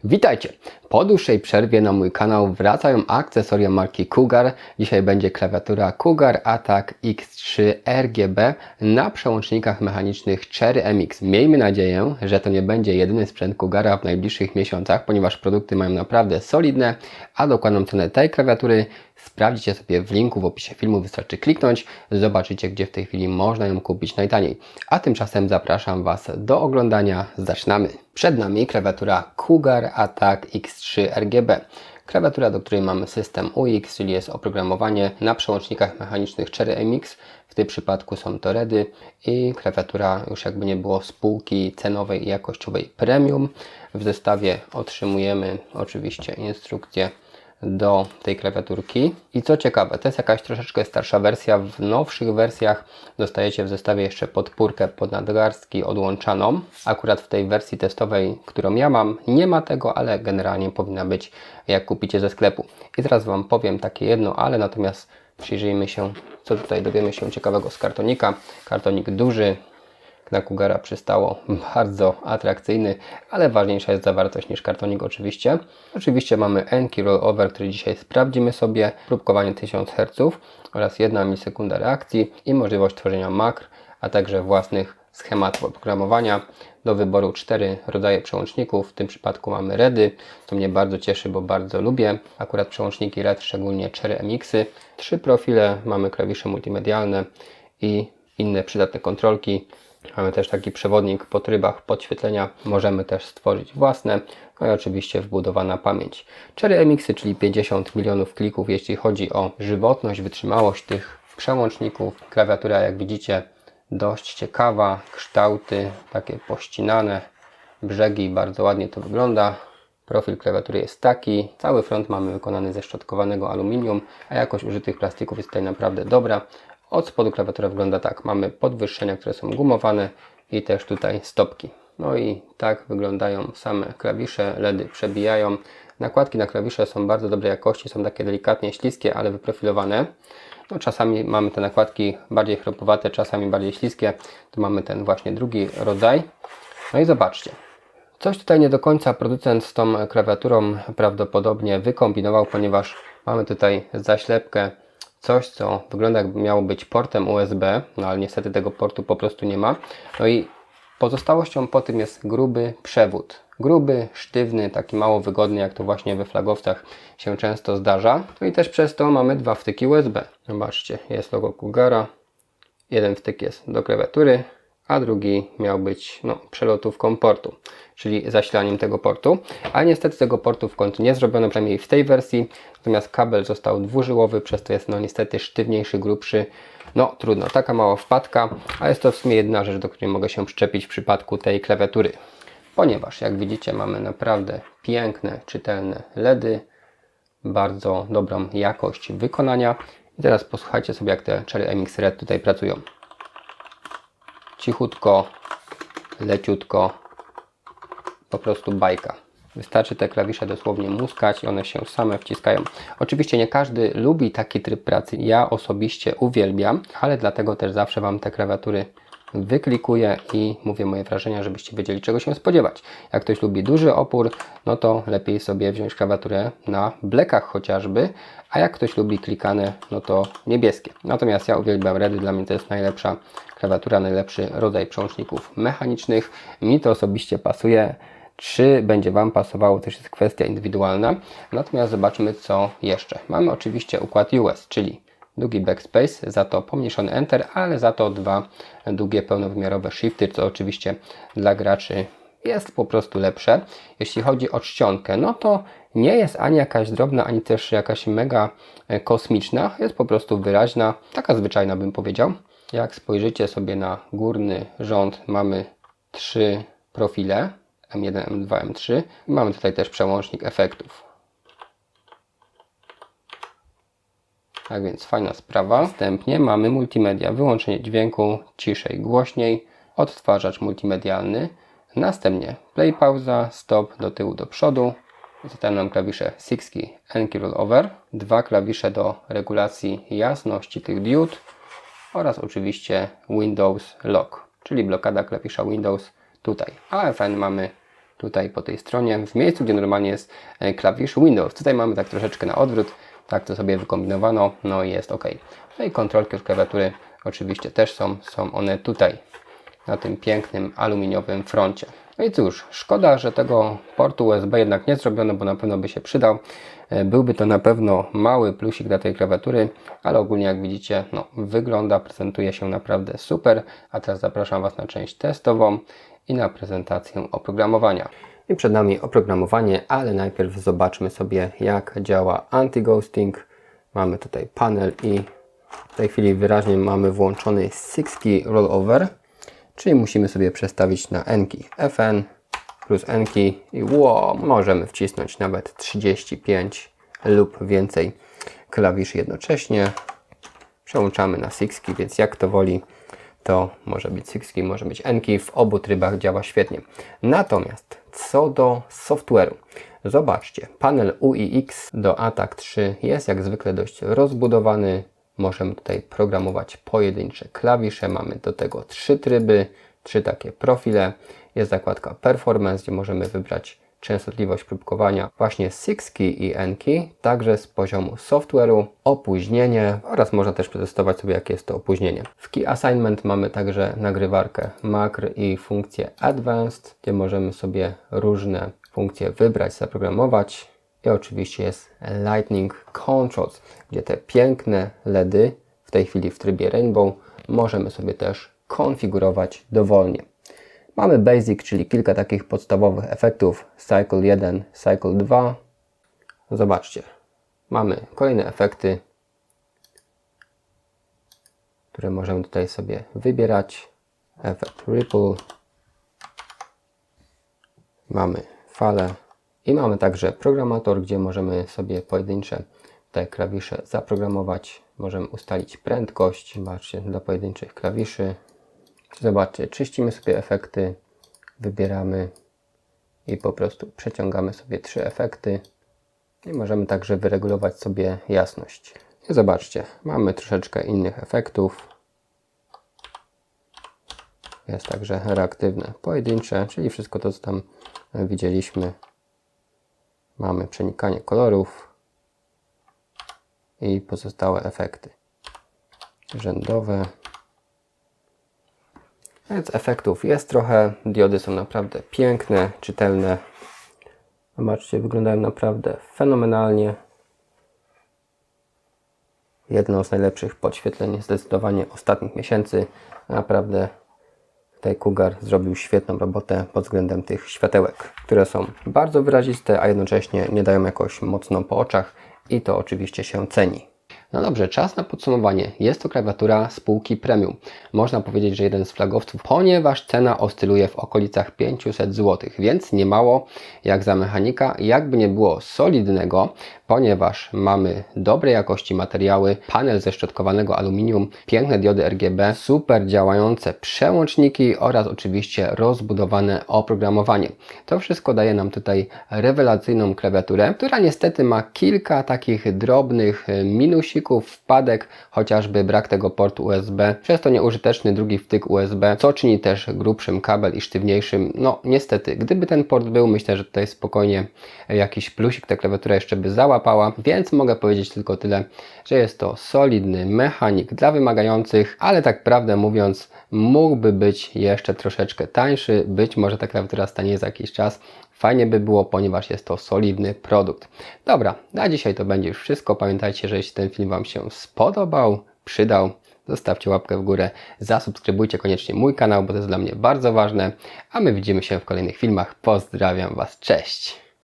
Witajcie! Po dłuższej przerwie na mój kanał wracają akcesoria marki Cougar. Dzisiaj będzie klawiatura Cougar Attack X3 RGB na przełącznikach mechanicznych Cherry MX. Miejmy nadzieję, że to nie będzie jedyny sprzęt Cougara w najbliższych miesiącach, ponieważ produkty mają naprawdę solidne, a dokładną cenę tej klawiatury sprawdzicie sobie w linku w opisie filmu, wystarczy kliknąć, zobaczycie, gdzie w tej chwili można ją kupić najtaniej. A tymczasem zapraszam Was do oglądania. Zaczynamy! Przed nami klawiatura Cougar Attack X3 RGB. Klawiatura, do której mamy system UX, czyli jest oprogramowanie na przełącznikach mechanicznych Cherry MX. W tym przypadku są to REDy i klawiatura już jakby nie było z półki cenowej i jakościowej premium. W zestawie otrzymujemy oczywiście instrukcję do tej klawiaturki. I co ciekawe, to jest jakaś troszeczkę starsza wersja. W nowszych wersjach dostajecie w zestawie jeszcze podpórkę pod nadgarstki odłączaną. Akurat w tej wersji testowej, którą ja mam, nie ma tego, ale generalnie powinna być, jak kupicie ze sklepu. I teraz Wam powiem takie jedno ale, natomiast przyjrzyjmy się, co tutaj dowiemy się ciekawego z kartonika. Kartonik duży, na Cougara przystało, bardzo atrakcyjny, ale ważniejsza jest zawartość niż kartonik oczywiście. Oczywiście mamy N-key rollover, który dzisiaj sprawdzimy sobie, próbkowanie 1000 Hz oraz 1 milisekunda reakcji i możliwość tworzenia makr, a także własnych schematów oprogramowania. Do wyboru 4 rodzaje przełączników, w tym przypadku mamy REDy, co mnie bardzo cieszy, bo bardzo lubię akurat przełączniki RED, szczególnie Cherry MX-y. 3 profile, mamy klawisze multimedialne i inne przydatne kontrolki. Mamy też taki przewodnik po trybach podświetlenia. Możemy też stworzyć własne. No i oczywiście wbudowana pamięć. Cherry MX-y, czyli 50 milionów klików, jeśli chodzi o żywotność, wytrzymałość tych przełączników. Klawiatura, jak widzicie, dość ciekawa. Kształty takie pościnane. Brzegi, bardzo ładnie to wygląda. Profil klawiatury jest taki. Cały front mamy wykonany ze szczotkowanego aluminium, a jakość użytych plastików jest tutaj naprawdę dobra. Od spodu klawiatura wygląda tak. Mamy podwyższenia, które są gumowane i też tutaj stopki. No i tak wyglądają same klawisze. LEDy przebijają. Nakładki na klawisze są bardzo dobrej jakości. Są takie delikatnie śliskie, ale wyprofilowane. No, czasami mamy te nakładki bardziej chropowate, czasami bardziej śliskie. Tu mamy ten właśnie drugi rodzaj. No i zobaczcie. Coś tutaj nie do końca producent z tą klawiaturą prawdopodobnie wykombinował, ponieważ mamy tutaj zaślepkę. Coś, co wygląda jakby miało być portem USB, no ale niestety tego portu po prostu nie ma. No i pozostałością po tym jest gruby przewód. Gruby, sztywny, taki mało wygodny, jak to właśnie we flagowcach się często zdarza. No i też przez to mamy 2 wtyki USB. Zobaczcie, jest logo Cougara. Jeden wtyk jest do klawiatury, a drugi miał być przelotówką portu, czyli zasilaniem tego portu. Ale niestety tego portu w końcu nie zrobiono, przynajmniej w tej wersji. Natomiast kabel został dwużyłowy, przez to jest niestety sztywniejszy, grubszy. No trudno, taka mała wpadka, a jest to w sumie jedyna rzecz, do której mogę się przyczepić w przypadku tej klawiatury. Ponieważ jak widzicie mamy naprawdę piękne, czytelne LEDy, bardzo dobrą jakość wykonania. I teraz posłuchajcie sobie, jak te Cherry MX RED tutaj pracują. Cichutko, leciutko, po prostu bajka. Wystarczy te klawisze dosłownie muskać i one się same wciskają. Oczywiście nie każdy lubi taki tryb pracy. Ja osobiście uwielbiam, ale dlatego też zawsze Wam te klawiatury wyklikuję i mówię moje wrażenia, żebyście wiedzieli, czego się spodziewać. Jak ktoś lubi duży opór, no to lepiej sobie wziąć klawiaturę na blekach chociażby, a jak ktoś lubi klikane, no to niebieskie. Natomiast ja uwielbiam REDy, dla mnie to jest najlepsza klawiatura, najlepszy rodzaj przełączników mechanicznych. Mi to osobiście pasuje. Czy będzie Wam pasowało, też jest kwestia indywidualna. Natomiast zobaczmy, co jeszcze. Mamy oczywiście układ US, czyli długi backspace, za to pomniejszony enter, ale za to 2 długie pełnowymiarowe shifty, co oczywiście dla graczy jest po prostu lepsze. Jeśli chodzi o czcionkę, no to nie jest ani jakaś drobna, ani też jakaś mega kosmiczna. Jest po prostu wyraźna, taka zwyczajna bym powiedział. Jak spojrzycie sobie na górny rząd, mamy 3 profile. M1, M2, M3 i mamy tutaj też przełącznik efektów. Tak więc fajna sprawa. Następnie mamy multimedia, wyłączenie dźwięku, ciszej, głośniej, odtwarzacz multimedialny. Następnie play, pauza, stop, do tyłu, do przodu. Zostają nam klawisze 6-key, N-key rollover, 2 klawisze do regulacji jasności tych diod oraz oczywiście Windows Lock, czyli blokada klawisza Windows tutaj. A FN mamy tutaj po tej stronie, w miejscu, gdzie normalnie jest klawisz Windows. Tutaj mamy tak troszeczkę na odwrót, tak to sobie wykombinowano, no i jest OK. No i kontrolki od klawiatury oczywiście też są one tutaj, na tym pięknym aluminiowym froncie. No i cóż, szkoda, że tego portu USB jednak nie zrobiono, bo na pewno by się przydał. Byłby to na pewno mały plusik dla tej klawiatury, ale ogólnie jak widzicie, no, wygląda, prezentuje się naprawdę super. A teraz zapraszam Was na część testową i na prezentację oprogramowania. I przed nami oprogramowanie, ale najpierw zobaczmy sobie, jak działa anti-ghosting. Mamy tutaj panel i w tej chwili wyraźnie mamy włączony 6-key rollover, czyli musimy sobie przestawić na N-key FN plus N-key i możemy wcisnąć nawet 35 lub więcej klawiszy jednocześnie. Przełączamy na 6-key, więc jak to woli, to może być 6-key, może być N-key. W obu trybach działa świetnie. Natomiast co do software'u, zobaczcie, panel UIX do ATAK 3 jest jak zwykle dość rozbudowany. Możemy tutaj programować pojedyncze klawisze. Mamy do tego 3 tryby, 3 takie profile. Jest zakładka Performance, gdzie możemy wybrać częstotliwość próbkowania właśnie 6-key i N-key, także z poziomu software'u, opóźnienie oraz można też przetestować sobie, jakie jest to opóźnienie. W Key Assignment mamy także nagrywarkę makr i funkcję Advanced, gdzie możemy sobie różne funkcje wybrać, zaprogramować. I oczywiście jest Lightning Controls, gdzie te piękne LEDy, w tej chwili w trybie Rainbow, możemy sobie też konfigurować dowolnie. Mamy Basic, czyli kilka takich podstawowych efektów, Cycle 1, Cycle 2. Zobaczcie, mamy kolejne efekty, które możemy tutaj sobie wybierać. Efekt Ripple, mamy falę i mamy także programator, gdzie możemy sobie pojedyncze te klawisze zaprogramować. Możemy ustalić prędkość, zobaczcie, dla pojedynczych klawiszy. Zobaczcie, czyścimy sobie efekty, wybieramy i po prostu przeciągamy sobie 3 efekty i możemy także wyregulować sobie jasność. I zobaczcie, mamy troszeczkę innych efektów. Jest także reaktywne, pojedyncze, czyli wszystko to, co tam widzieliśmy. Mamy przenikanie kolorów i pozostałe efekty rzędowe. Więc efektów jest trochę, diody są naprawdę piękne, czytelne. Zobaczcie, wyglądają naprawdę fenomenalnie. Jedno z najlepszych podświetleń zdecydowanie ostatnich miesięcy. Naprawdę tutaj Cougar zrobił świetną robotę pod względem tych światełek, które są bardzo wyraziste, a jednocześnie nie dają jakoś mocno po oczach i to oczywiście się ceni. No dobrze, czas na podsumowanie. Jest to klawiatura spółki premium. Można powiedzieć, że jeden z flagowców, ponieważ cena oscyluje w okolicach 500 zł, więc nie mało jak za mechanika. Jakby nie było solidnego, ponieważ mamy dobrej jakości materiały, panel ze szczotkowanego aluminium, piękne diody RGB, super działające przełączniki oraz oczywiście rozbudowane oprogramowanie. To wszystko daje nam tutaj rewelacyjną klawiaturę, która niestety ma kilka takich drobnych minusików, wpadek, chociażby brak tego portu USB, przez to nieużyteczny drugi wtyk USB, co czyni też grubszym kabel i sztywniejszym. No niestety, gdyby ten port był, myślę, że tutaj spokojnie jakiś plusik ta klawiatura jeszcze by załapała, więc mogę powiedzieć tylko tyle, że jest to solidny mechanik dla wymagających, ale tak prawdę mówiąc, mógłby być jeszcze troszeczkę tańszy, być może ta klawiatura stanie za jakiś czas. Fajnie by było, ponieważ jest to solidny produkt. Dobra, na dzisiaj to będzie już wszystko. Pamiętajcie, że jeśli ten film Wam się spodobał, przydał, zostawcie łapkę w górę, zasubskrybujcie koniecznie mój kanał, bo to jest dla mnie bardzo ważne, a my widzimy się w kolejnych filmach. Pozdrawiam Was, cześć!